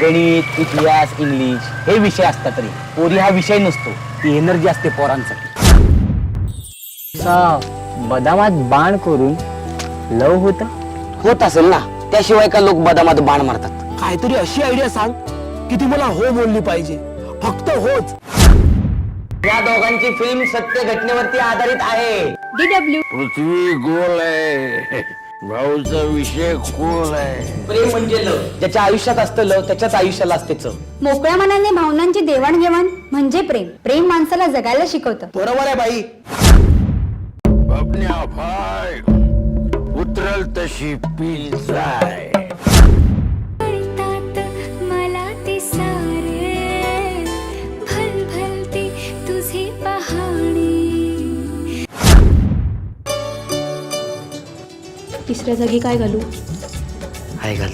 गणित, इतिहास, इंग्लिश हे विषय असतात रे. पोरी हा विषय नसतो, ती एनर्जी असते पोरांसाठी. बदामात बाण करून लव होत असेल ना, त्याशिवाय का लोक बदामात बाण मारतात. काहीतरी अशी आयडिया सांग की ती मला हो बोलली पाहिजे, फक्त होच. या दोघांची फिल्म सत्य घटनेवरती आधारित आहे. DW पृथ्वी गोल आहे, भाऊचा विषय खोल आहे. प्रेम म्हणजे लव. ज्याच्या आयुष्यात असतं लव, त्याच्याच आयुष्याला असते चव. मोकळ्या मनाने भावनांची देवाणघेवाण म्हणजे प्रेम. प्रेम माणसाला जगायला शिकवतं. बरोबर आहे बाई. बाबण्या भाय उतरल तशी पील जाय. मला ते सारे भलभलते तुझे पहाणे. तिसऱ्या जागी काय घालू? हाय घाल.